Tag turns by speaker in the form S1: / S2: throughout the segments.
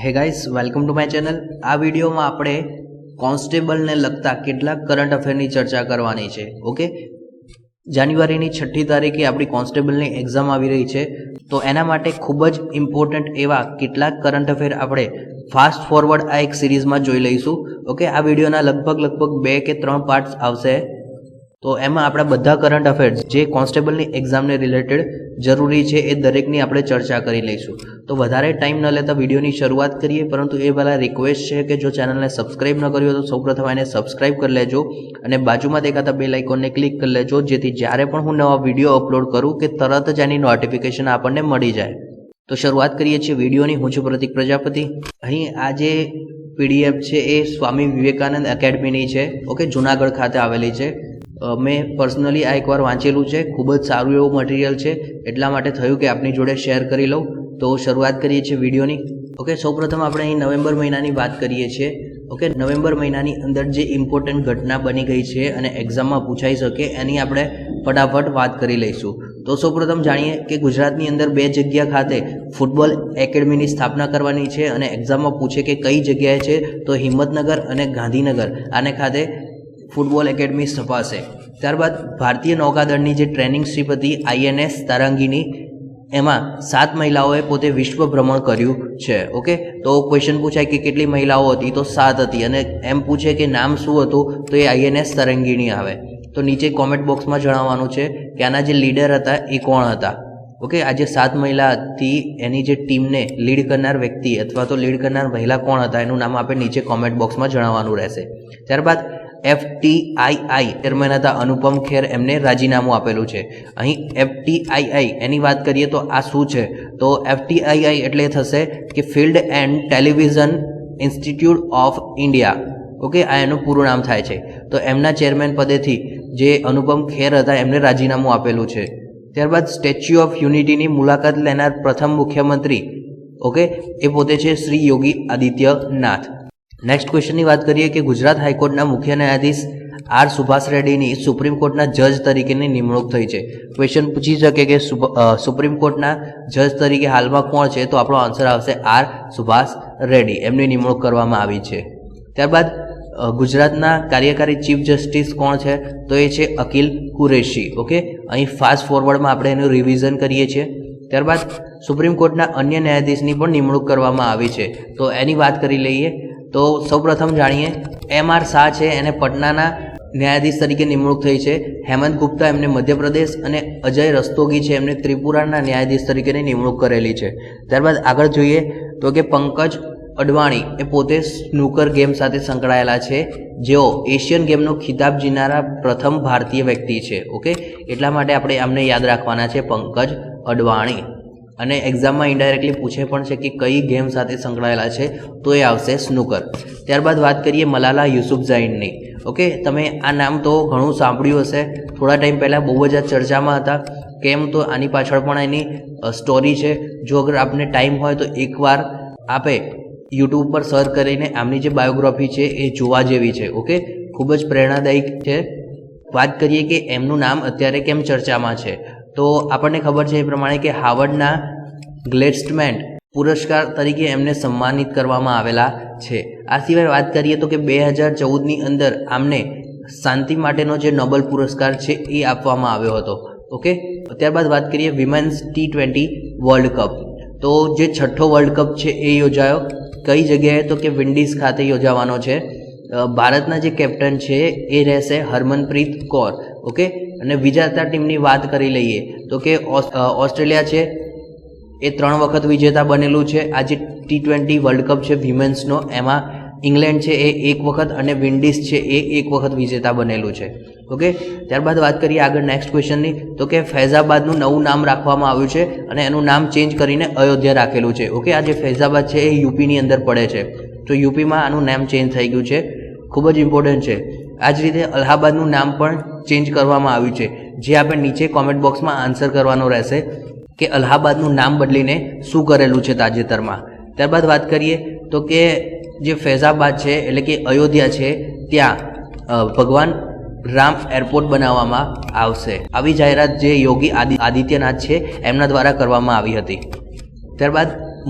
S1: હે guys, welcome to my channel. આ વિડીયોમાં આપણે કોન્સ્ટેબલને લગતા કેટલાક કરંટ અફેરની ચર્ચા કરવાની છે। ઓકે, જાન્યુઆરીની 6મી તારીખે આપણી કોન્સ્ટેબલની એક્ઝામ આવી રહી છે, તો એના માટે ખૂબ જ ઇમ્પોર્ટન્ટ એવા કેટલાક કરંટ અફેર આપણે ફાસ્ટ ફોરવર્ડ આ એક સિરીઝમાં જોઈ લઈશું। ઓકે, આ વિડીયોના લગભગ 2 કે 3 પાર્ટ્સ આવશે, તો એમાં આપણા બધા કરંટ અફેર્સ જે કોન્સ્ટેબલની એક્ઝામને રિલેટેડ જરૂરી છે એ દરેકની આપણે ચર્ચા કરી લઈશું। તો વધારે ટાઈમ ન લેતા વિડીયોની શરૂઆત કરીએ, પરંતુ એ પહેલાં રિક્વેસ્ટ છે કે જો ચેનલને સબસ્ક્રાઇબ ન કર્યું હોય તો સૌપ્રથમ એને સબસ્ક્રાઇબ કરી લેજો અને બાજુમાં દેખાતા બેલ આઇકોનને ક્લિક કરી લેજો, જેથી જ્યારે પણ હું નવા વિડીયો અપલોડ કરું કે તરત જ એની નોટિફિકેશન આપણને મળી જાય। તો શરૂઆત કરીએ છીએ વિડીયોની। હું છું પ્રતિક પ્રજાપતિ। અહીં આ જે PDF છે એ સ્વામી વિવેકાનંદ એકેડમીની છે। ઓકે, જુનાગઢ ખાતે આવેલી છે। મેં પર્સનલી આ એકવાર વાંચેલું છે, ખૂબ જ સારું એવું મટીરિયલ છે, એટલા માટે થયું કે આપની જોડે શેર કરી લઉં। તો શરૂઆત કરીએ છીએ વિડીયોની। ઓકે, સૌપ્રથમ આપણે અહીં નવેમ્બર મહિનાની વાત કરીએ છીએ। ઓકે, નવેમ્બર મહિનાની અંદર જે ઇમ્પોર્ટન્ટ ઘટના બની ગઈ છે અને એક્ઝામમાં પૂછાઈ શકે એની આપણે ફટાફટ વાત કરી લઈશું। તો સૌપ્રથમ જાણીએ કે ગુજરાતની અંદર 2 જગ્યા ખાતે ફૂટબોલ એકેડમીની સ્થાપના કરવાની છે અને એક્ઝામમાં પૂછે કે કઈ જગ્યાએ છે, તો હિંમતનગર અને ગાંધીનગર આને ખાતે ફૂટબોલ એકેડમી સ્થપાશે। ત્યારબાદ ભારતીય નૌકાદળની જે ટ્રેનિંગ શિપ હતી INS તારાંગીની, એમાં 7 મહિલાઓએ પોતે વિશ્વ ભ્રમણ કર્યું છે। ઓકે, તો ક્વેશ્ચન પૂછાય કે કેટલી મહિલાઓ હતી, તો 7 હતી, અને એમ પૂછે કે નામ શું હતું, તો એ INS તારાંગીની આવે। તો નીચે કોમેન્ટ બોક્સમાં જણાવવાનું છે કે આના જે લીડર હતા એ કોણ હતા। ઓકે, આ જે 7 મહિલા હતી એની જે ટીમને લીડ કરનાર વ્યક્તિ અથવા તો લીડ કરનાર મહિલા કોણ હતા એનું નામ આપણે નીચે કોમેન્ટ બોક્સમાં જણાવવાનું રહેશે। ત્યારબાદ FTII ચેરમેન હતા અનુપમ ખેર, એમને રાજીનામું આપેલું છે। અહીં FTII એની વાત કરીએ તો આ શું છે, તો FTII એટલે થશે કે field and television institute of India. Okay, આ એનું પૂરું નામ થાય છે। તો એમના ચેરમેન પદેથી જે અનુપમ ખેર હતા એમને રાજીનામું આપેલું છે। ત્યારબાદ સ્ટેચ્યુ ઓફ યુનિટીની મુલાકાત લેનાર પ્રથમ મુખ્યમંત્રી, ઓકે, એ પોતે છે શ્રી યોગી આદિત્યનાથ। નેક્સ્ટ ક્વેશ્ચનની વાત કરીએ કે ગુજરાત હાઈકોર્ટના મુખ્ય ન્યાયાધીશ R સુભાષ રેડ્ડીની સુપ્રીમ કોર્ટના જજ તરીકેની નિમણૂક થઈ છે। ક્વેશ્ચન પૂછી શકે કે સુપ્રીમ કોર્ટના જજ તરીકે હાલમાં કોણ છે, તો આપણો આન્સર આવશે R સુભાષ રેડ્ડી, એમની નિમણૂક કરવામાં આવી છે। ત્યારબાદ ગુજરાતના કાર્યકારી ચીફ જસ્ટિસ કોણ છે, તો એ છે અકીલ કુરેશી। ઓકે, અહીં ફાસ્ટ ફોરવર્ડમાં આપણે એનું રિવિઝન કરીએ છીએ। ત્યારબાદ સુપ્રીમ કોર્ટના અન્ય ન્યાયાધીશની પણ નિમણૂક કરવામાં આવી છે, તો એની વાત કરી લઈએ। તો સૌપ્રથમ જાણીએ MR શાહ છે, એને પટનાના ન્યાયાધીશ તરીકે નિમણૂક થઈ છે। હેમંત ગુપ્તા એમને મધ્યપ્રદેશ અને અજય રસ્તોગી છે એમને ત્રિપુરાના ન્યાયાધીશ તરીકેની નિમણૂક કરેલી છે। ત્યારબાદ આગળ જોઈએ તો કે પંકજ અડવાણી એ પોતે સ્નૂકર ગેમ સાથે સંકળાયેલા છે, જેઓ એશિયન ગેમનો ખિતાબ જીતનારા પ્રથમ ભારતીય વ્યક્તિ છે। ઓકે, એટલા માટે આપણે આમને યાદ રાખવાના છે, પંકજ અડવાણી। અને એક્ઝામમાં ઇન્ડાયરેક્ટલી પૂછે પણ છે કે કઈ ગેમ સાથે સંકળાયેલા છે, તો એ આવશે સ્નૂકર। ત્યારબાદ વાત કરીએ મલાલા યુસુફઝાઈની। ઓકે, તમે આ નામ તો ઘણું સાંભળ્યું હશે, થોડા ટાઈમ પહેલાં બહુ જ આ ચર્ચામાં હતા। કેમ, તો આની પાછળ પણ એની સ્ટોરી છે। જો અગર આપને ટાઈમ હોય તો એકવાર આપે યુટ્યુબ પર સર્ચ કરીને આમની જે બાયોગ્રાફી છે એ જોવા જેવી છે। ઓકે, ખૂબ જ પ્રેરણાદાયક છે। વાત કરીએ કે એમનું નામ અત્યારે કેમ ચર્ચામાં છે, તો આપણને ખબર છે એ પ્રમાણે કે હાર્વર્ડના ગ્લેડસ્મેન પુરસ્કાર તરીકે એમને સન્માનિત કરવામાં આવેલા છે। આ સિવાય વાત કરીએ તો કે 2014ની અંદર આમને શાંતિ માટેનો જે નોબેલ પુરસ્કાર છે એ આપવામાં આવ્યો હતો। ઓકે, ત્યારબાદ વાત કરીએ વિમેન્સ T20 વર્લ્ડ કપ। તો જે 6થો વર્લ્ડ કપ છે એ યોજાયો કઈ જગ્યાએ, તો કે વિન્ડીઝ ખાતે યોજાવાનો છે। ભારતના જે કેપ્ટન છે એ રહેશે હરમનપ્રીત કૌર। ઓકે, અને વિજેતા ટીમની વાત કરી લઈએ તો કે ઓસ્ટ્રેલિયા છે એ 3 વખત વિજેતા બનેલું છે આ જે T20 વર્લ્ડ કપ છે વિમેન્સનો, એમાં ઇંગ્લેન્ડ છે એ 1 વખત અને વિન્ડીઝ છે એ 1 વખત વિજેતા બનેલું છે। ઓકે, ત્યારબાદ વાત કરીએ આગળ નેક્સ્ટ ક્વેશ્ચનની, તો કે ફૈઝાબાદનું નવું નામ રાખવામાં આવ્યું છે અને એનું નામ ચેન્જ કરીને અયોધ્યા રાખેલું છે। ઓકે, આ જે ફૈઝાબાદ છે એ યુપીની અંદર પડે છે, તો યુપીમાં આનું નામ ચેન્જ થઈ ગયું છે, ખૂબ જ ઇમ્પોર્ટન્ટ છે। આ જ રીતે અલ્હાબાદનું નામ પણ ચેન્જ કરવામાં આવ્યું છે, જે આપણે નીચે કોમેન્ટ બોક્સમાં આન્સર કરવાનો રહેશે કે અલ્હાબાદનું નામ બદલીને શું કરેલું છે તાજેતરમાં। ત્યારબાદ વાત કરીએ તો કે જે ફૈઝાબાદ છે એટલે કે અયોધ્યા છે ત્યાં ભગવાન રામ એરપોર્ટ બનાવવામાં આવશે। આવી જાહેરાત જે યોગી આદિત્યનાથ છે એમના દ્વારા કરવામાં આવી હતી। ત્યારબાદ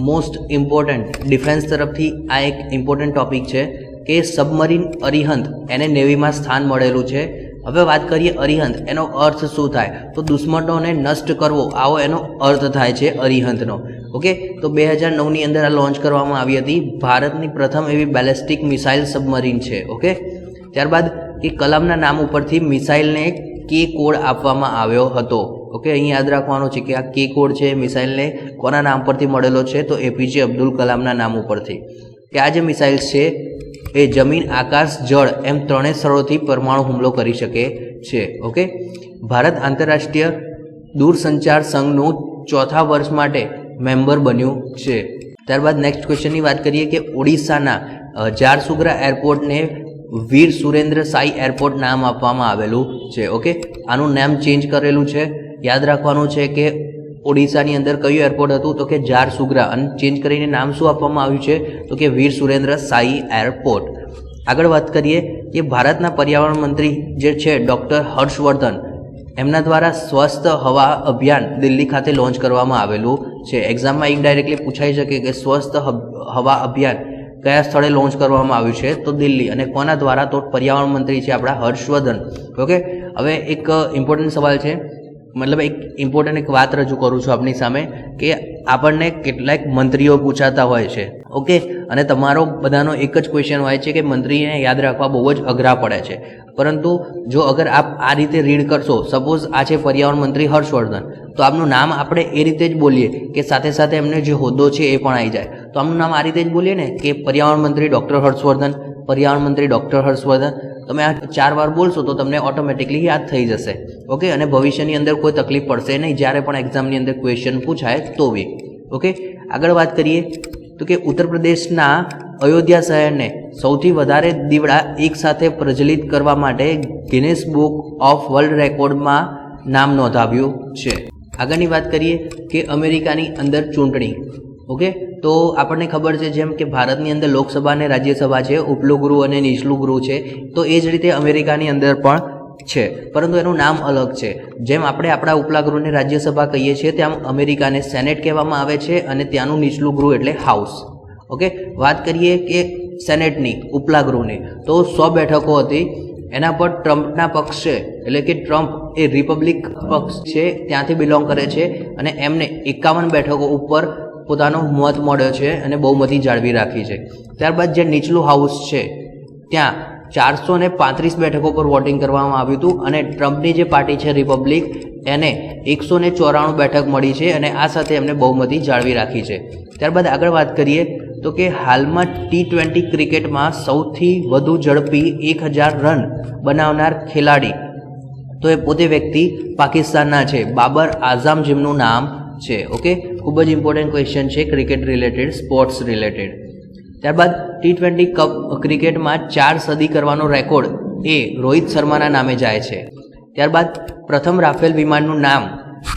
S1: મોસ્ટ ઇમ્પોર્ટન્ટ ડિફેન્સ તરફથી આ એક ઇમ્પોર્ટન્ટ ટોપિક છે કે સબમરીન અરિહંત એને નેવીમાં સ્થાન મળેલું છે. હવે વાત કરીએ અરિહંત, એનો અર્થ શું થાય? તો દુશ્મનોને નષ્ટ કરવો, આવો એનો અર્થ થાય છે અરિહંતનો. ઓકે, તો 2009ની અંદર આ લોન્ચ કરવામાં આવી હતી. ભારતની પ્રથમ એવી બેલેસ્ટિક મિસાઇલ સબમરીન છે. ઓકે, ત્યારબાદ એ કલામના નામ ઉપરથી મિસાઇલને કે કોડ આપવામાં આવ્યો હતો. ઓકે, અહીં યાદ રાખવાનું છે કે આ કે કોડ છે મિસાઇલને કોના નામ પરથી મળેલો છે? તો એપીજે અબ્દુલ કલામના નામ ઉપરથી. કે આ જે મિસાઇલ છે એ જમીન, આકાશ, જળ એમ ત્રણેય સ્થળોથી પરમાણુ હુમલો કરી શકે છે. ઓકે, ભારત આંતરરાષ્ટ્રીય દૂરસંચાર સંઘનું 4થા વર્ષ માટે મેમ્બર બન્યું છે. ત્યારબાદ નેક્સ્ટ ક્વેશ્ચનની વાત કરીએ કે ઓડિશાના ઝારસુગુડા એરપોર્ટને વીર સુરેન્દ્ર સાઈ એરપોર્ટ નામ આપવામાં આવેલું છે. ઓકે, આનું નામ ચેન્જ કરેલું છે. યાદ રાખવાનું છે કે ઓડિશાની અંદર કયું એરપોર્ટ હતું? તો કે ઝારસુગુડા, અને ચેન્જ કરીને નામ શું આપવામાં આવ્યું છે? તો કે વીર સુરેન્દ્ર સાઈ એરપોર્ટ. આગળ વાત કરીએ કે ભારતના પર્યાવરણ મંત્રી જે છે ડૉક્ટર હર્ષવર્ધન, એમના દ્વારા સ્વસ્થ હવા અભિયાન દિલ્હી ખાતે લોન્ચ કરવામાં આવેલું છે. એક્ઝામમાં ઇનડાયરેક્ટલી પૂછાઈ શકે કે સ્વસ્થ હવા અભિયાન કયા સ્થળે લોન્ચ કરવામાં આવ્યું છે? તો દિલ્હી. અને કોના દ્વારા? તો પર્યાવરણ મંત્રી છે આપણા હર્ષવર્ધન. ઓકે, હવે એક ઇમ્પોર્ટન્ટ સવાલ છે, મતલબ એક ઇમ્પોર્ટન્ટ એક વાત રજૂ કરું છું આપની સામે કે આપણને કેટલાક મંત્રીઓ પૂછાતા હોય છે. ઓકે, અને તમારો બધાનો એક જ ક્વેશ્ચન હોય છે કે મંત્રીને યાદ રાખવા બહુ જ અઘરા પડે છે. પરંતુ જો અગર આપ આ રીતે રીડ કરશો, સપોઝ આ છે પર્યાવરણ મંત્રી હર્ષવર્ધન, તો આપનું નામ આપણે એ રીતે જ બોલીએ કે સાથે સાથે એમને જે હોદ્દો છે એ પણ આવી જાય. તો આમનું નામ આ રીતે જ બોલીએ ને કે પર્યાવરણ મંત્રી ડૉક્ટર હર્ષવર્ધન, પર્યાવરણ મંત્રી ડૉક્ટર હર્ષવર્ધન. તમે આ 4 વાર બોલશો તો તમને ઓટોમેટિકલી યાદ થઈ જશે. ઓકે, અને ભવિષ્યની અંદર કોઈ તકલીફ પડશે નહીં જ્યારે પણ એક્ઝામની અંદર ક્વેશ્ચન પૂછાય તો બી. ઓકે, આગળ વાત કરીએ તો કે ઉત્તર પ્રદેશના અયોધ્યા શહેરને સૌથી વધારે દીવડા એકસાથે પ્રજ્વલિત કરવા માટે ગિનેસ બુક ઓફ વર્લ્ડ રેકોર્ડમાં નામ નોંધાવ્યું છે. આગળની વાત કરીએ કે અમેરિકાની અંદર ચૂંટણી. ઓકે, તો આપણને ખબર છે જેમ કે ભારતની અંદર લોકસભા અને રાજ્યસભા છે, ઉપલું ગૃહ અને નીચલું ગૃહ છે, તો એ જ રીતે અમેરિકાની અંદર પણ છે, પરંતુ એનું નામ અલગ છે. જેમ આપણે આપણા ઉપલા ગૃહને રાજ્યસભા કહીએ છીએ, તેમ અમેરિકાને સેનેટ કહેવામાં આવે છે અને ત્યાંનું નીચલું ગૃહ એટલે હાઉસ. ઓકે, વાત કરીએ કે સેનેટની, ઉપલા ગૃહની, તો 100 બેઠકો હતી. એના પર ટ્રમ્પના પક્ષ છે, એટલે કે ટ્રમ્પ એ રિપબ્લિક પક્ષ છે ત્યાંથી બિલોંગ કરે છે, અને એમને 51 બેઠકો ઉપર પોતાનો મત મળ્યો છે અને બહુમતી જાળવી રાખી છે. ત્યારબાદ જે નીચલું હાઉસ છે ત્યાં 435 બેઠકો પર વોટિંગ કરવામાં આવ્યું હતું, અને ટ્રમ્પની જે પાર્ટી છે રિપબ્લિક, એને 194 બેઠક મળી છે, અને આ સાથે એમને બહુમતી જાળવી રાખી છે. ત્યારબાદ આગળ વાત કરીએ તો કે હાલમાં T20 ક્રિકેટમાં સૌથી વધુ ઝડપી 1000 રન બનાવનાર ખેલાડી, તો એ પોતે વ્યક્તિ પાકિસ્તાનના છે, બાબર આઝમ જેમનું નામ છે. ઓકે, ખૂબ જ ઇમ્પોર્ટન્ટ ક્વેશ્ચન છે ક્રિકેટ રિલેટેડ, સ્પોર્ટ્સ રિલેટેડ. ત્યારબાદ T20 કપ ક્રિકેટમાં 4 સદી કરવાનો રેકોર્ડ એ રોહિત શર્માના નામે જાય છે. ત્યારબાદ પ્રથમ રાફેલ વિમાનનું નામ,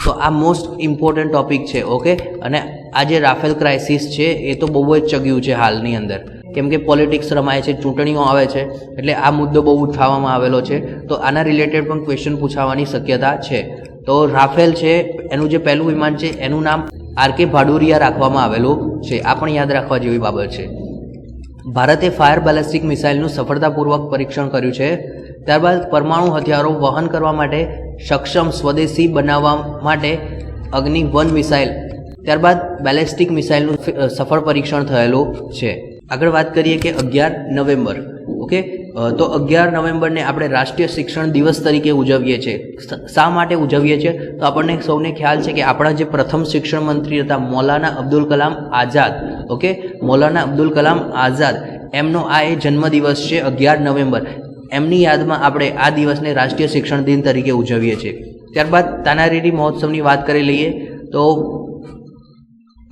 S1: તો આ મોસ્ટ ઇમ્પોર્ટન્ટ ટોપિક છે. ઓકે, અને આ જે રાફેલ ક્રાઇસિસ છે એ તો બહુ જ ચગ્યું છે હાલની અંદર, કેમ કે પોલિટિક્સ રમાય છે, ચૂંટણીઓ આવે છે, એટલે આ મુદ્દો બહુ ઉઠાવવામાં આવેલો છે. તો આના રિલેટેડ પણ ક્વેશ્ચન પૂછાવાની શક્યતા છે. તો રાફેલ છે એનું જે પહેલું વિમાન છે એનું નામ RK ભાડુરિયા રાખવામાં આવેલું છે. આ પણ યાદ રાખવા જેવી બાબત છે. ભારતે ફાયર બેલેસ્ટિક મિસાઇલનું સફળતાપૂર્વક પરીક્ષણ કર્યું છે. ત્યારબાદ પરમાણુ હથિયારો વહન કરવા માટે સક્ષમ સ્વદેશી બનાવવા માટે અગ્નિ-1 મિસાઇલ, ત્યારબાદ બેલેસ્ટિક મિસાઇલનું સફળ પરીક્ષણ થયેલું છે. આગળ વાત કરીએ કે 11 નવેમ્બર. ઓકે, તો 11 નવેમ્બરને આપણે રાષ્ટ્રીય શિક્ષણ દિવસ તરીકે ઉજવીએ છીએ. શા માટે ઉજવીએ છીએ? તો આપણને સૌને ખ્યાલ છે કે આપણા જે પ્રથમ શિક્ષણ મંત્રી હતા મૌલાના અબ્દુલ કલામ આઝાદ. ઓકે, મૌલાના અબ્દુલ કલામ આઝાદ એમનો આ એ જન્મદિવસ છે 11 નવેમ્બર. એમની યાદમાં આપણે આ દિવસને રાષ્ટ્રીય શિક્ષણ દિન તરીકે ઉજવીએ છીએ. ત્યારબાદ તાનારીરી મહોત્સવની વાત કરી લઈએ તો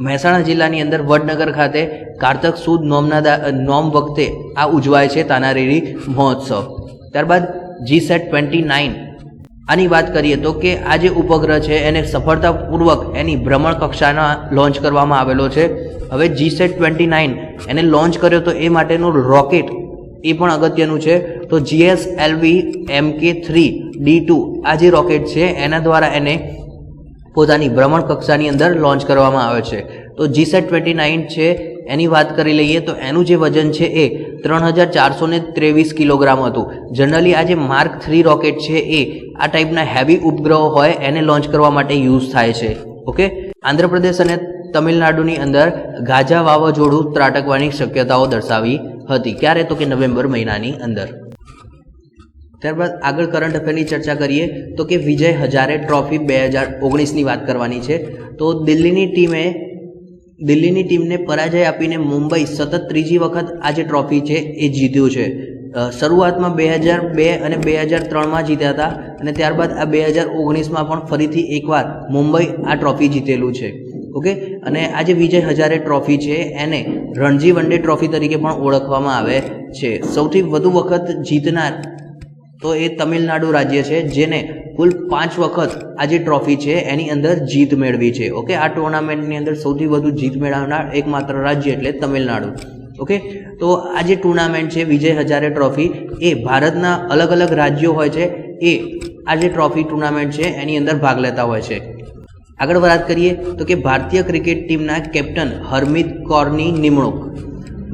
S1: મહેસાણા જિલ્લાની અંદર વડનગર ખાતે કારતક સુદ નોમ વખતે આ ઉજવાય છે તાનારીરી મહોત્સવ. ત્યારબાદ G-SAT-29 આની વાત કરીએ તો કે આ જે ઉપગ્રહ છે એને સફળતાપૂર્વક એની ભ્રમણ કક્ષાના લોન્ચ કરવામાં આવેલો છે. હવે G-SAT-29 એને લોન્ચ કર્યો તો એ માટેનું રોકેટ એ પણ અગત્યનું છે. તો GSLV Mk3D2 આ જે રોકેટ છે એના દ્વારા એને પોતાની ભ્રમણ કક્ષાની અંદર લોન્ચ કરવામાં આવે છે. તો GSAT-29 છે એની વાત કરી લઈએ તો એનું જે વજન છે એ 3423 કિલોગ્રામ હતું. જનરલી આ જે માર્ક 3 રોકેટ છે એ આ ટાઈપના હેવી ઉપગ્રહો હોય એને લોન્ચ કરવા માટે યુઝ થાય છે. ઓકે, આંધ્રપ્રદેશ અને તમિલનાડુની અંદર ગાજા વાવાઝોડું ત્રાટકવાની શક્યતાઓ દર્શાવી હતી. ક્યારે? તો કે નવેમ્બર મહિનાની અંદર. ત્યારબાદ આગળ કરંટ અફેરની ચર્ચા કરીએ તો કે વિજય હજારે ટ્રોફી 2019ની વાત કરવાની છે. તો દિલ્હીની ટીમને પરાજય આપીને મુંબઈ સતત ત્રીજી વખત આ જે ટ્રોફી છે એ જીત્યું છે. શરૂઆતમાં 2002 અને 2003માં જીત્યા હતા અને ત્યારબાદ આ 2019માં પણ ફરીથી એકવાર મુંબઈ આ ટ્રોફી જીતેલું છે. ઓકે, અને આ જે વિજય હજારે ટ્રોફી છે એને રણજી વનડે ટ્રોફી તરીકે પણ ઓળખવામાં આવે છે. સૌથી વધુ વખત જીતનાર તો એ તમિલનાડુ રાજ્ય છે, જેને કુલ 5 વખત આ જે ટ્રોફી છે એની અંદર જીત મેળવી છે. ઓકે, આ ટુર્નામેન્ટની અંદર સૌથી વધુ જીત મેળવનાર એકમાત્ર રાજ્ય એટલે તમિલનાડુ. ઓકે, તો આ જે ટુર્નામેન્ટ છે વિજય હજારે ટ્રોફી એ ભારતના અલગ અલગ રાજ્યો હોય છે એ આ જે ટ્રોફી ટુર્નામેન્ટ છે એની અંદર ભાગ લેતા હોય છે. આગળ વાત કરીએ તો કે ભારતીય ક્રિકેટ ટીમના કેપ્ટન હરમીત કૌરની નિમણૂક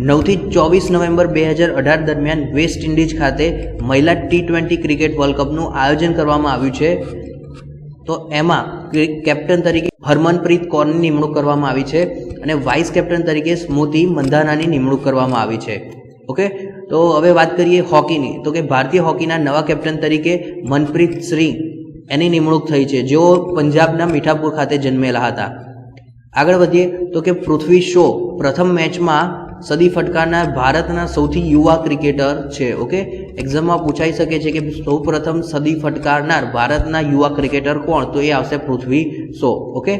S1: 9 થી 24 નવેમ્બર 2018 દરમિયાન વેસ્ટ ઇન્ડિઝ ખાતે મહિલા T20 ક્રિકેટ વર્લ્ડ કપનું આયોજન કરવામાં આવ્યું છે. તો એમાં કેપ્ટન તરીકે હરમનપ્રીત કૌરની નિમણૂક કરવામાં આવી છે અને વાઇસ કેપ્ટન તરીકે સ્મૃતિ મંધાનાની નિમણૂક કરવામાં આવી છે. ઓકે, તો હવે વાત કરીએ હોકીની. તો કે ભારતીય હોકીના નવા કેપ્ટન તરીકે મનપ્રીત સિંહ એની નિમણૂક થઈ છે, જેઓ પંજાબના મીઠાપુર ખાતે જન્મેલા હતા. આગળ વધીએ તો કે પૃથ્વી શો પ્રથમ મેચમાં સદી ફટકારનાર ભારતના સૌથી યુવા ક્રિકેટર છે. ઓકે, એક્ઝામમાં પૂછાઈ શકે છે કે સૌ પ્રથમ સદી ફટકારનાર ભારતના યુવા ક્રિકેટર કોણ? તો એ આવશે પૃથ્વી શો. ઓકે,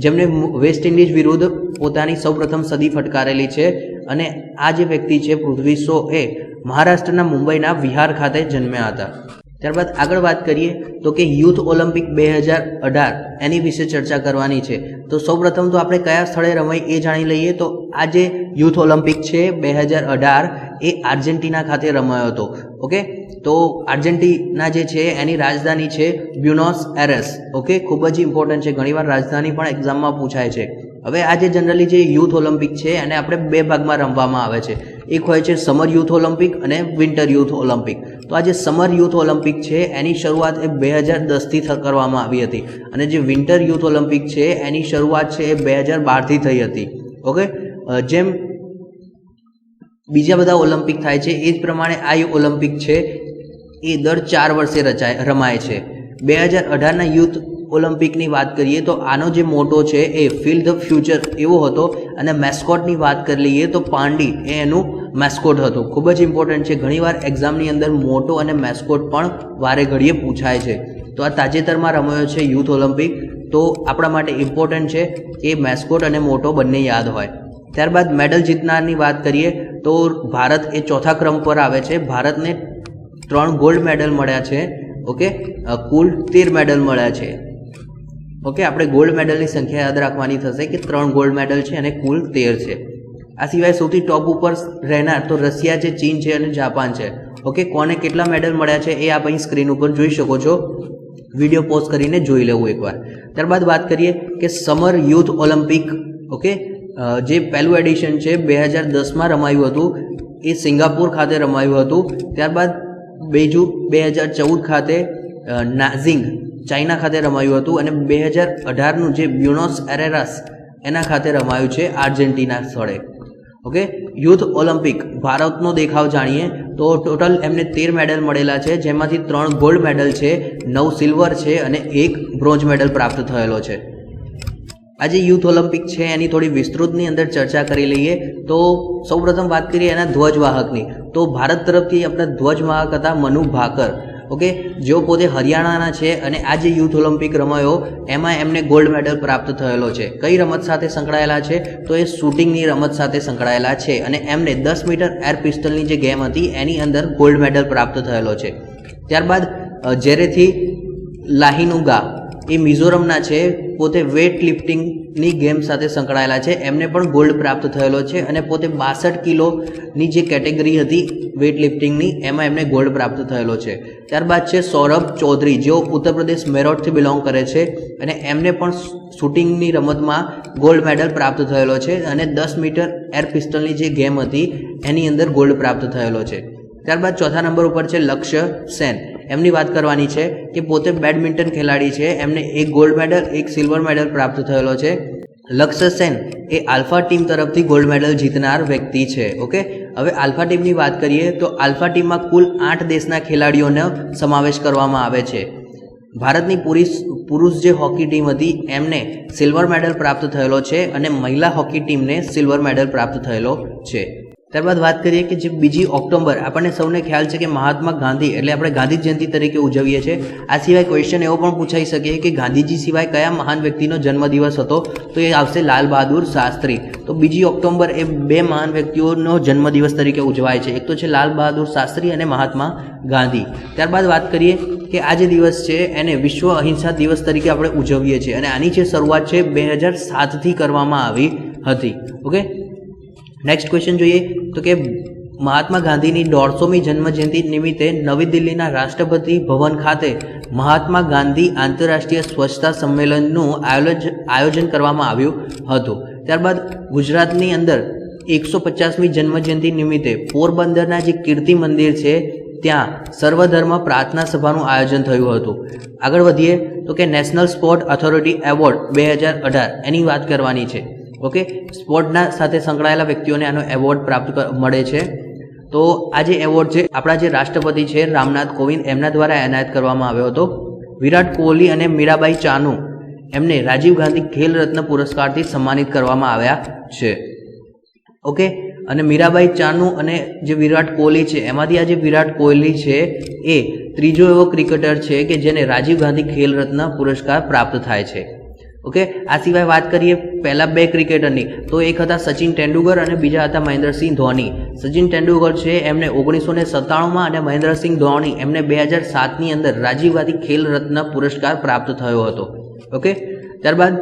S1: જેમને વેસ્ટ ઇન્ડિઝ વિરુદ્ધ પોતાની સૌપ્રથમ સદી ફટકારેલી છે અને આ જે વ્યક્તિ છે પૃથ્વી શો એ મહારાષ્ટ્રના મુંબઈના વિહાર ખાતે જન્મ્યા હતા. ત્યારબાદ આગળ વાત કરીએ તો કે યુથ ઓલિમ્પિક 2018 એની વિશે ચર્ચા કરવાની છે. તો સૌપ્રથમ તો આપણે કયા સ્થળે રમાઈ એ જાણી લઈએ. તો આ જે યુથ ઓલિમ્પિક છે 2018 એ આર્જેન્ટિના ખાતે રમાયો હતો. ઓકે, તો આર્જેન્ટિના જે છે એની રાજધાની છે બ્યુનોસ એરેસ. ઓકે, ખૂબ જ ઇમ્પોર્ટન્ટ છે, ઘણીવાર રાજધાની પણ એક્ઝામમાં પૂછાય છે. હવે આ જે જનરલી જે યુથ ઓલિમ્પિક છે એને આપણે 2 ભાગમાં રમવામાં આવે છે. એક હોય છે સમર યુથ ઓલિમ્પિક અને વિન્ટર યુથ ઓલિમ્પિક. તો આ જે સમર યુથ ઓલિમ્પિક છે એની શરૂઆત એ 2010થી કરવામાં આવી હતી અને જે વિન્ટર યુથ ઓલિમ્પિક છે એની શરૂઆત છે એ 2012થી થઈ હતી. ઓકે, જેમ બીજા બધા ઓલિમ્પિક થાય છે એ જ પ્રમાણે આ ઓલિમ્પિક છે એ દર 4 વર્ષે રમાય છે. 2018ના યુથ ઓલિમ્પિકની વાત કરીએ તો આનો જે મોટો છે એ ફીલ ધ ફ્યુચર એવો હતો અને મેસ્કોટની વાત કરી લઈએ તો પાંડી એ એનું મેસ્કોટ હતું. ખૂબ જ ઇમ્પોર્ટન્ટ છે, ઘણીવાર એક્ઝામની અંદર મોટો અને મેસ્કોટ પણ વારે ઘડીએ પૂછાય છે. તો આ તાજેતરમાં રમાયો છે યુથ ઓલિમ્પિક, તો આપણા માટે ઇમ્પોર્ટન્ટ છે કે મેસ્કોટ અને મોટો બંને યાદ હોય. ત્યારબાદ મેડલ જીતનારની વાત કરીએ તો ભારત એ 4થા ક્રમ પર આવે છે. ભારતને 3 ગોલ્ડ મેડલ મળ્યા છે. ઓકે, કુલ 13 મેડલ મળ્યા છે. ઓકે, આપણે ગોલ્ડ મેડલની સંખ્યા યાદ રાખવાની થશે કે 3 ગોલ્ડ મેડલ છે અને કુલ 13 છે. આ સિવાય સૌથી ટોપ ઉપર રહેનાર તો રશિયા છે, ચીન છે અને જાપાન છે. ઓકે, કોને કેટલા મેડલ મળ્યા છે એ આપ અહીં સ્ક્રીન ઉપર જોઈ શકો છો. વિડીયો પોઝ કરીને જોઈ લેવું એકવાર. ત્યારબાદ વાત કરીએ કે સમર યુથ ઓલિમ્પિક. ઓકે, જે પહેલું એડિશન છે 2010માં રમાયું હતું, એ સિંગાપુર ખાતે રમાયું હતું. ત્યારબાદ બીજું 2014 ખાતે નાઝિંગ ચાઇના ખાતે રમાયું હતું અને 2018નું જે બ્યુનોસ એરેસ એના ખાતે રમાયું છે આર્જેન્ટિના સ્થળે. ઓકે, યુથ ઓલિમ્પિક ભારતનો દેખાવ જાણીએ તો ટોટલ એમને 13 મેડલ મળેલા છે, જેમાંથી 3 ગોલ્ડ મેડલ છે, 9 સિલ્વર છે અને 1 બ્રોન્ઝ મેડલ પ્રાપ્ત થયેલો છે. આજે યુથ ઓલિમ્પિક છે એની થોડી વિસ્તૃતની અંદર ચર્ચા કરી લઈએ. તો સૌપ્રથમ વાત કરીએ એના ધ્વજવાહકની. તો ભારત તરફથી આપણા ધ્વજવાહક હતા મનુ ભાકર. ઓકે, જેઓ પોતે હરિયાણાના છે અને આ જે યુથ ઓલિમ્પિક રમાયો એમાં એમને ગોલ્ડ મેડલ પ્રાપ્ત થયેલો છે. કઈ રમત સાથે સંકળાયેલા છે? તો એ શૂટિંગની રમત સાથે સંકળાયેલા છે અને એમને 10 મીટર એર પિસ્તલની જે ગેમ હતી એની અંદર ગોલ્ડ મેડલ પ્રાપ્ત થયેલો છે. ત્યારબાદ જેરેથી લાહિનુગા એ મિઝોરમના છે, પોતે વેટ લિફ્ટિંગની ગેમ સાથે સંકળાયેલા છે, એમને પણ ગોલ્ડ પ્રાપ્ત થયેલો છે અને પોતે 62 કિલોની જે કેટેગરી હતી વેટ લિફ્ટિંગની એમાં એમને ગોલ્ડ પ્રાપ્ત થયેલો છે. ત્યારબાદ છે સૌરભ ચૌધરી, જેઓ ઉત્તર પ્રદેશ મેરઠથી બિલોંગ કરે છે અને એમને પણ શૂટિંગની રમતમાં ગોલ્ડ મેડલ પ્રાપ્ત થયેલો છે અને 10 મીટર એર પિસ્તલની જે ગેમ હતી એની અંદર ગોલ્ડ પ્રાપ્ત થયેલો છે. ત્યારબાદ ચોથા નંબર ઉપર છે લક્ષ્ય સેન. એમની વાત કરવાની છે કે પોતે બેડમિન્ટન ખેલાડી છે, એમને એક ગોલ્ડ મેડલ એક સિલ્વર મેડલ પ્રાપ્ત થયેલો છે. લક્ષ્ય સેન એ આલ્ફા ટીમ તરફથી ગોલ્ડ મેડલ જીતનાર વ્યક્તિ છે. ઓકે, હવે આલ્ફા ટીમની વાત કરીએ તો આલ્ફા ટીમમાં કુલ 8 દેશના ખેલાડીઓનો સમાવેશ કરવામાં આવે છે. ભારતની પુરુષ જે હોકી ટીમ હતી એમને સિલ્વર મેડલ પ્રાપ્ત થયેલો છે અને મહિલા હોકી ટીમને સિલ્વર મેડલ પ્રાપ્ત થયેલો છે. ત્યારબાદ વાત કરીએ કે જે 2 ઓક્ટોબર આપણને સૌને ખ્યાલ છે કે મહાત્મા ગાંધી એટલે આપણે ગાંધી જયંતિ તરીકે ઉજવીએ છીએ. આ સિવાય ક્વેશ્ચન એવો પણ પૂછાઈ શકે કે ગાંધીજી સિવાય કયા મહાન વ્યક્તિનો જન્મદિવસ હતો, તો એ આવશે લાલ બહાદુર શાસ્ત્રી. તો 2 ઓક્ટોબર એ 2 મહાન વ્યક્તિઓનો જન્મદિવસ તરીકે ઉજવાય છે, એક તો છે લાલ બહાદુર શાસ્ત્રી અને મહાત્મા ગાંધી. ત્યારબાદ વાત કરીએ કે આ જે દિવસ છે એને વિશ્વ અહિંસા દિવસ તરીકે આપણે ઉજવીએ છીએ અને આની જે શરૂઆત છે 2007થી કરવામાં આવી હતી. ઓકે, નેક્સ્ટ ક્વેશ્ચન જોઈએ તો કે મહાત્મા ગાંધીની 150મી જન્મજયંતિ નિમિત્તે નવી દિલ્હીના રાષ્ટ્રપતિ ભવન ખાતે મહાત્મા ગાંધી આંતરરાષ્ટ્રીય સ્વચ્છતા સંમેલનનું આયોજન કરવામાં આવ્યું હતું. ત્યારબાદ ગુજરાતની અંદર 150મી જન્મજયંતિ નિમિત્તે પોરબંદરના જે કીર્તિ મંદિર છે ત્યાં સર્વધર્મ પ્રાર્થના સભાનું આયોજન થયું હતું. આગળ વધીએ તો કે નેશનલ સ્પોર્ટ ઓથોરિટી એવોર્ડ 2018 એની વાત કરવાની છે. ઓકે, સ્પોર્ટના સાથે સંકળાયેલા વ્યક્તિઓને આનો એવોર્ડ પ્રાપ્ત મળે છે. તો આ જે એવોર્ડ છે આપણા જે રાષ્ટ્રપતિ છે રામનાથ કોવિંદ એમના દ્વારા એનાયત કરવામાં આવ્યો હતો. વિરાટ કોહલી અને મીરાબાઈ ચાનુ એમને રાજીવ ગાંધી ખેલ રત્ન પુરસ્કારથી સન્માનિત કરવામાં આવ્યા છે. ઓકે, અને મીરાબાઈ ચાનુ અને જે વિરાટ કોહલી છે એમાંથી આ જે વિરાટ કોહલી છે એ ત્રીજો એવો ક્રિકેટર છે કે જેને રાજીવ ગાંધી ખેલ રત્ન પુરસ્કાર પ્રાપ્ત થાય છે. ઓકે, આ સિવાય વાત કરીએ પહેલા 2 ક્રિકેટરની તો એક હતા સચિન તેંડુલકર અને બીજા હતા મહેન્દ્રસિંહ ધોની. સચિન તેંડુલકર છે એમને 1997માં અને મહેન્દ્રસિંહ ધોની એમને 2007ની અંદર રાજીવ ગાંધી ખેલ રત્ન પુરસ્કાર પ્રાપ્ત થયો હતો. ઓકે, ત્યારબાદ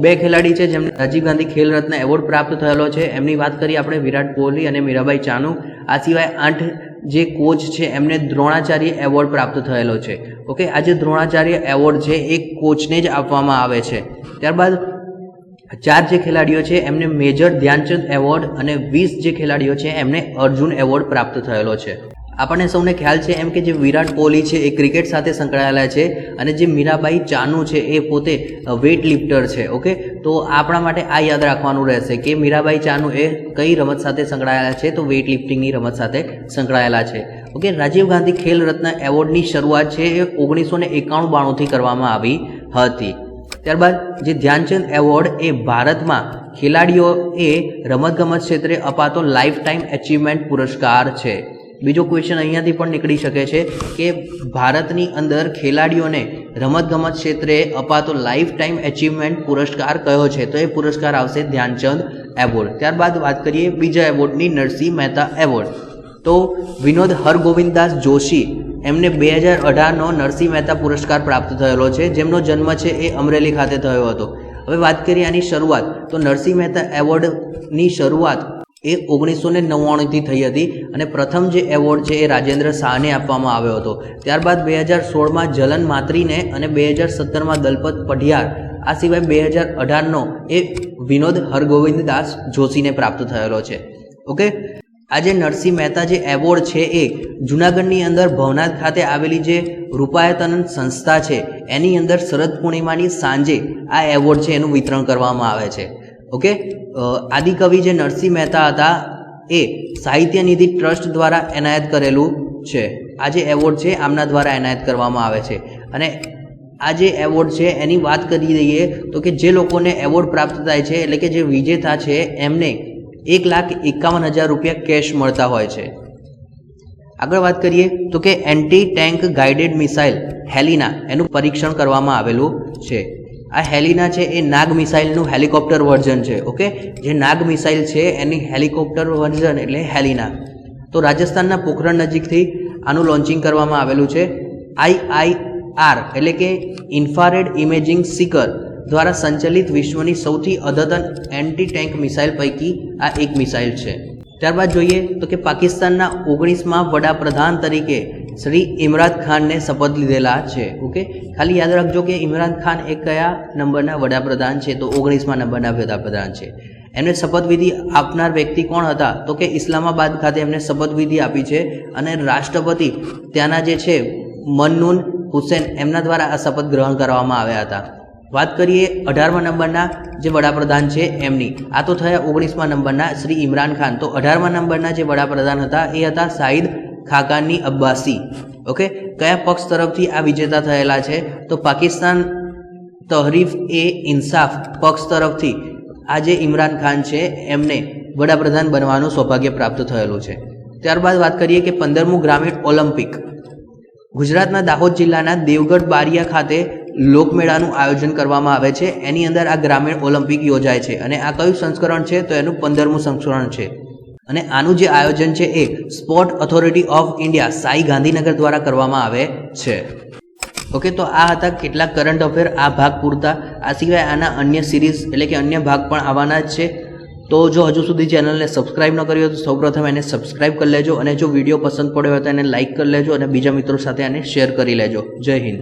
S1: 2 ખેલાડી છે જેમને રાજીવ ગાંધી ખેલ રત્ન એવોર્ડ પ્રાપ્ત થયેલો છે. એમની વાત કરીએ આપણે વિરાટ કોહલી અને મીરાબાઈ ચાનુ. આ સિવાય 8 જે કોચ છે એમને દ્રોણાચાર્ય એવોર્ડ પ્રાપ્ત થયેલો છે. ઓકે, આ જે દ્રોણાચાર્ય એવોર્ડ છે એ કોચને જ આપવામાં આવે છે. ત્યારબાદ 4 જે ખેલાડીઓ છે એમને મેજર ધ્યાનચંદ એવોર્ડ અને 20 જે ખેલાડીઓ છે એમને અર્જુન એવોર્ડ પ્રાપ્ત થયેલો છે. આપણને સૌને ખ્યાલ છે એમ કે જે વિરાટ કોહલી છે એ ક્રિકેટ સાથે સંકળાયેલા છે અને જે મીરાબાઈ ચાનુ છે એ પોતે વેટ લિફ્ટર છે. ઓકે, તો આપણા માટે આ યાદ રાખવાનું રહેશે કે મીરાબાઈ ચાનુ એ કઈ રમત સાથે સંકળાયેલા છે, તો વેટ લિફ્ટિંગની રમત સાથે સંકળાયેલા છે. ઓકે, રાજીવ ગાંધી ખેલ રત્ન એવોર્ડની શરૂઆત છે એ 1991-92થી કરવામાં આવી હતી. ત્યારબાદ જે ધ્યાનચંદ એવોર્ડ એ ભારતમાં ખેલાડીઓએ રમતગમત ક્ષેત્રે અપાતો લાઈફ ટાઈમ એચિવમેન્ટ પુરસ્કાર છે. બીજો ક્વેશ્ચન અહીંયાથી પણ નીકળી શકે છે કે ભારતની અંદર ખેલાડીઓને રમતગમત ક્ષેત્રે અપાતો લાઈફ ટાઈમ એચિવમેન્ટ પુરસ્કાર કયો છે, તો એ પુરસ્કાર આવશે ધ્યાનચંદ એવોર્ડ. ત્યારબાદ વાત કરીએ બીજા એવોર્ડની, નરસિંહ મહેતા એવોર્ડ. તો વિનોદ હરગોવિંદદાસ જોશી એમને 2018નો નરસિંહ મહેતા પુરસ્કાર પ્રાપ્ત થયેલો છે, જેમનો જન્મ છે એ અમરેલી ખાતે થયો હતો. હવે વાત કરીએ આની શરૂઆત, તો નરસિંહ મહેતા એવોર્ડની શરૂઆત એ 1999થી થઈ હતી અને પ્રથમ જે એવોર્ડ છે એ રાજેન્દ્ર શાહને આપવામાં આવ્યો હતો. ત્યારબાદ 2016માં જલન માત્રીને અને 2017માં દલપત પઢિયાર, આ સિવાય 2018નો એ વિનોદ હરગોવિંદદાસ જોશીને પ્રાપ્ત થયેલો છે. ઓકે, આજે નરસિંહ મહેતા જે એવોર્ડ છે એ જૂનાગઢની અંદર ભવનાથ ખાતે આવેલી જે રૂપાયતનંદ સંસ્થા છે એની અંદર શરદ પૂર્ણિમાની સાંજે આ એવોર્ડ છે એનું વિતરણ કરવામાં આવે છે. ઓકે, આદિકવિ જે નરસિંહ મહેતા હતા એ સાહિત્ય નિધિ ટ્રસ્ટ દ્વારા એનાયત કરેલું છે. આ જે એવોર્ડ છે આમના દ્વારા એનાયત કરવામાં આવે છે. અને આ જે એવોર્ડ છે એની વાત કરી દઈએ તો કે જે લોકોને એવોર્ડ પ્રાપ્ત થાય છે એટલે કે જે વિજેતા છે એમને 1,51,000 રૂપિયા કેશ મળતા હોય છે. આગળ વાત કરીએ તો કે anti tank guided missile Helina એનું પરીક્ષણ કરવામાં આવેલું છે. આ હેલિના છે એ નાગ મિસાઇલનું હેલિકોપ્ટર વર્ઝન છે. ઓકે, જે નાગ મિસાઇલ છે એની હેલિકોપ્ટર વર્ઝન એટલે હેલિના. તો રાજસ્થાનના પોખરણ નજીકથી આનું લોન્ચિંગ કરવામાં આવેલું છે. આર એટલે કે ઇન્ફ્રારેડ ઇમેજિંગ સિકર દ્વારા સંચાલિત વિશ્વની સૌથી અદ્યતન એન્ટી ટેન્ક મિસાઇલ પૈકી આ એક મિસાઇલ છે. ત્યારબાદ જોઈએ તો કે પાકિસ્તાનના 19મા વડાપ્રધાન તરીકે શ્રી ઇમરાન ખાનને શપથ લીધેલા છે. ઓકે, ખાલી યાદ રાખજો કે ઇમરાન ખાન એ કયા નંબરના વડાપ્રધાન છે? તો 19મા નંબરના વડાપ્રધાન છે. એમને શપથવિધિ આપનાર વ્યક્તિ કોણ હતા? તો કે ઇસ્લામાબાદ ખાતે એમને શપથવિધિ આપી છે અને રાષ્ટ્રપતિ ત્યાંના જે છે મમનૂન હુસૈન એમના દ્વારા આ શપથ ગ્રહણ કરવામાં આવ્યા હતા. વાત કરીએ 18મા નંબરના જે વડાપ્રધાન છે એમની. આ તો થયા 19મા નંબરના શ્રી ઇમરાન ખાન. તો 18મા નંબરના જે વડાપ્રધાન હતા એ હતા શાહિદ ખાકાની અબ્બાસી. ઓકે, કયા પક્ષ તરફથી આ વિજેતા થયેલા છે? તો પાકિસ્તાન તહરીફ એ ઇન્સાફ પક્ષ તરફથી આ જે ઇમરાન ખાન છે એમને વડાપ્રધાન બનવાનું સૌભાગ્ય પ્રાપ્ત થયેલું છે. ત્યારબાદ વાત કરીએ કે 15મું ગ્રામીણ ઓલિમ્પિક ગુજરાતના દાહોદ જિલ્લાના દેવગઢ બારિયા ખાતે લોકમેળાનું આયોજન કરવામાં આવે છે. એની અંદર આ ગ્રામીણ ઓલિમ્પિક યોજાય છે અને આ કયું સંસ્કરણ છે? તો એનું 15મું સંસ્કરણ છે. અને આનું જે આયોજન છે એ sport authority of India SAI Gandhinagar દ્વારા કરવામાં આવે છે. ઓકે, તો આ હતા કેટલાક કરંટ અફેર આ ભાગ પૂરતા. આ સિવાય આના અન્ય સિરીઝ એટલે કે અન્ય ભાગ પણ આવવાના જ છે. તો જો હજુ સુધી ચેનલને સબસ્ક્રાઇબ ન કરી હોય તો સૌપ્રથમ એને સબસ્ક્રાઇબ કરી લેજો અને જો વિડીયો પસંદ પડ્યો હોય તો એને લાઇક કરી લેજો અને બીજા મિત્રો સાથે એને શેર કરી લેજો. જય હિન્દ.